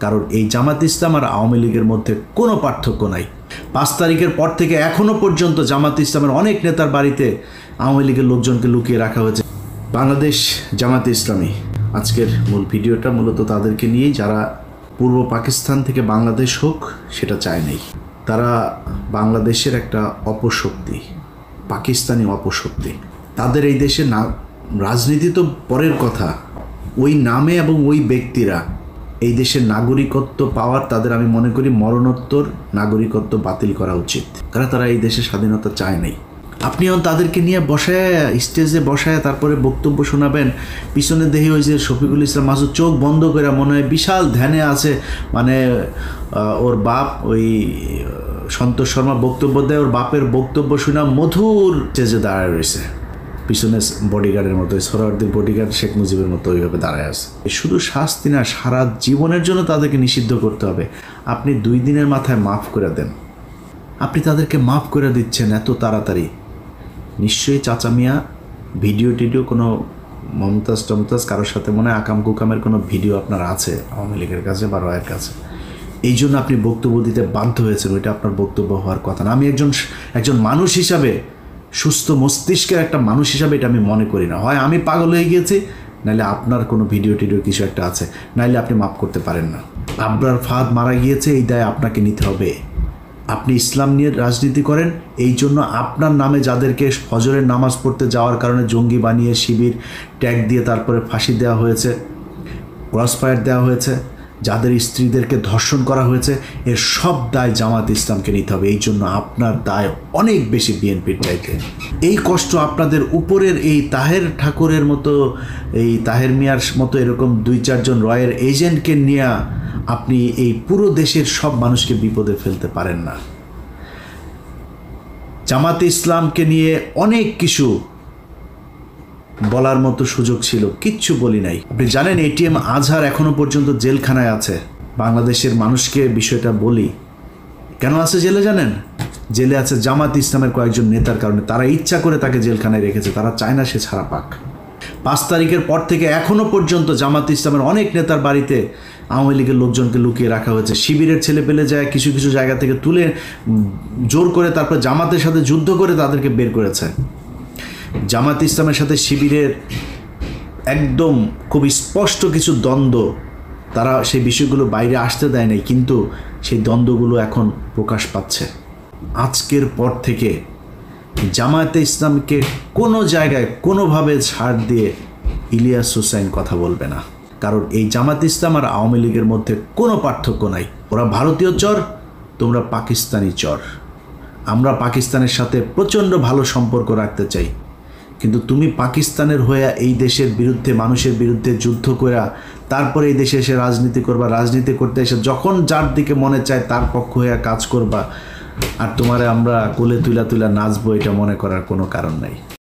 কারণ এই জামাত ইসলাম আর আওয়ামী লীগের মধ্যে কোনো পার্থক্য নাই। 5 তারিখের পর থেকে এখনও পর্যন্ত জামাত ইসলামের অনেক নেতার বাড়িতে আওয়ামী লীগের লোকজনকে লুকিয়ে রাখা হয়েছে। বাংলাদেশ জামাত ইসলামী আজকের মূল ভিডিওটা মূলত তাদেরকে নিয়েই, যারা পূর্ব পাকিস্তান থেকে বাংলাদেশ হোক সেটা চায় নাই। তারা বাংলাদেশের একটা অপশক্তি, পাকিস্তানি অপশক্তি। তাদের এই দেশে না রাজনীতি তো পরের কথা, ওই নামে এবং ওই ব্যক্তিরা এই দেশের নাগরিকত্ব পাওয়ার তাদের, আমি মনে করি মরণোত্তর নাগরিকত্ব বাতিল করা উচিত, কারণ তারা এই দেশের স্বাধীনতা চায় নাই। আপনি এখন তাদেরকে নিয়ে বসায় স্টেজে বসায় তারপরে বক্তব্য শোনাবেন, পিছনে দেখি ওই যে শফিকুল ইসলাম মাসুদ চোখ বন্ধ করে মনে হয় বিশাল ধ্যানে আছে, মানে ওর বাপ ওই সন্তোষ শর্মা বক্তব্য দেয়, ওর বাপের বক্তব্য শোনা মধুর স্টেজে দাঁড়ায় রয়েছে, পিছনে বডিগার্ডের মতো, সোহরাওয়ার্দীর বডিগার্ড শেখ মুজিবের মতো ওইভাবে দাঁড়ায় আছে। শুধু শাস্তি না, সারা জীবনের জন্য তাদেরকে নিষিদ্ধ করতে হবে। আপনি 2 দিনের মাথায় মাফ করে দেন, আপনি তাদেরকে মাফ করে দিচ্ছেন এত তাড়াতাড়ি। নিশ্চয়ই চাচা মিয়া ভিডিও টিডিও কোনো মমতাজ কারোর সাথে মনে হয় আকাম কুকামের কোনো ভিডিও আপনার আছে আওয়ামী লীগের কাছে বা রয়ের কাছে, এই জন্য আপনি বক্তব্য দিতে বাধ্য হয়েছেন। ওইটা আপনার বক্তব্য হওয়ার কথা না। আমি একজন মানুষ হিসাবে, সুস্থ মস্তিষ্কের একটা মানুষ হিসাবে এটা আমি মনে করি না। হয় আমি পাগল হয়ে গিয়েছি, নাহলে আপনার কোনো ভিডিও টিডিও কিছু একটা আছে, নাহলে আপনি মাফ করতে পারেন না। আবরার ফাহাদ মারা গিয়েছে, এই দায় আপনাকে নিতে হবে। আপনি ইসলাম নিয়ে রাজনীতি করেন, এই জন্য আপনার নামে যাদেরকে ফজরের নামাজ পড়তে যাওয়ার কারণে জঙ্গি বানিয়ে শিবির ট্যাগ দিয়ে তারপরে ফাঁসি দেওয়া হয়েছে, ক্রসফায়ার দেওয়া হয়েছে, যাদের স্ত্রীদেরকে ধর্ষণ করা হয়েছে, এর সব দায় জামাত ইসলামকে নিতে হবে। এই জন্য আপনার দায় অনেক বেশি বিএনপির চাইতে। এই কষ্ট আপনাদের উপরের এই তাহের ঠাকুরের মতো, এই তাহের মিয়ার মতো এরকম 2-4 জন রয়ের এজেন্টকে নিয়ে আপনি এই পুরো দেশের সব মানুষকে বিপদে ফেলতে পারেন না। জামাতে ইসলামকে নিয়ে অনেক কিছু বলার মতো সুযোগ ছিল, কিচ্ছু বলি নাই। আপনি জানেন এটিএম আজহার এখনো পর্যন্ত জেলখানায় আছে। বাংলাদেশের মানুষকে বিষয়টা বলি, কেন আছে জেলে জানেন? জেলে আছে জামাত ইসলামের কয়েকজন নেতার কারণে। তারা ইচ্ছা করে তাকে জেলখানায় রেখেছে, তারা চায় না সে ছাড়া পাক। 5 তারিখের পর থেকে এখনো পর্যন্ত জামাত ইসলামের অনেক নেতার বাড়িতে আওয়ামী লীগের লোকজনকে লুকিয়ে রাখা হয়েছে। শিবিরের ছেলে পেলে যায় কিছু কিছু জায়গা থেকে তুলে জোর করে তারপর জামাতের সাথে যুদ্ধ করে তাদেরকে বের করেছে। জামাত ইসলামের সাথে শিবিরের একদম খুব স্পষ্ট কিছু দ্বন্দ্ব, তারা সেই বিষয়গুলো বাইরে আসতে দেয় নাই, কিন্তু সেই দ্বন্দ্বগুলো এখন প্রকাশ পাচ্ছে। আজকের পর থেকে জামায়াতে ইসলামকে কোনো জায়গায় কোনোভাবে ছাড় দিয়ে ইলিয়াস হোসাইন কথা বলবে না, কারণ এই জামাত ইসলাম আর আওয়ামী লীগের মধ্যে কোনো পার্থক্য নাই। ওরা ভারতীয় চর, তোমরা পাকিস্তানি চর। আমরা পাকিস্তানের সাথে প্রচণ্ড ভালো সম্পর্ক রাখতে চাই, কিন্তু তুমি পাকিস্তানের হয়ে এই দেশের বিরুদ্ধে, মানুষের বিরুদ্ধে যুদ্ধ করে তারপরে এই দেশে এসে রাজনীতি করবা। রাজনীতি করতে এসে যখন যার দিকে মনে চায় তার পক্ষ হয়ে কাজ করবা, আর তোমারে আমরা কোলে তুলা নাচবো, এটা মনে করার কোনো কারণ নাই।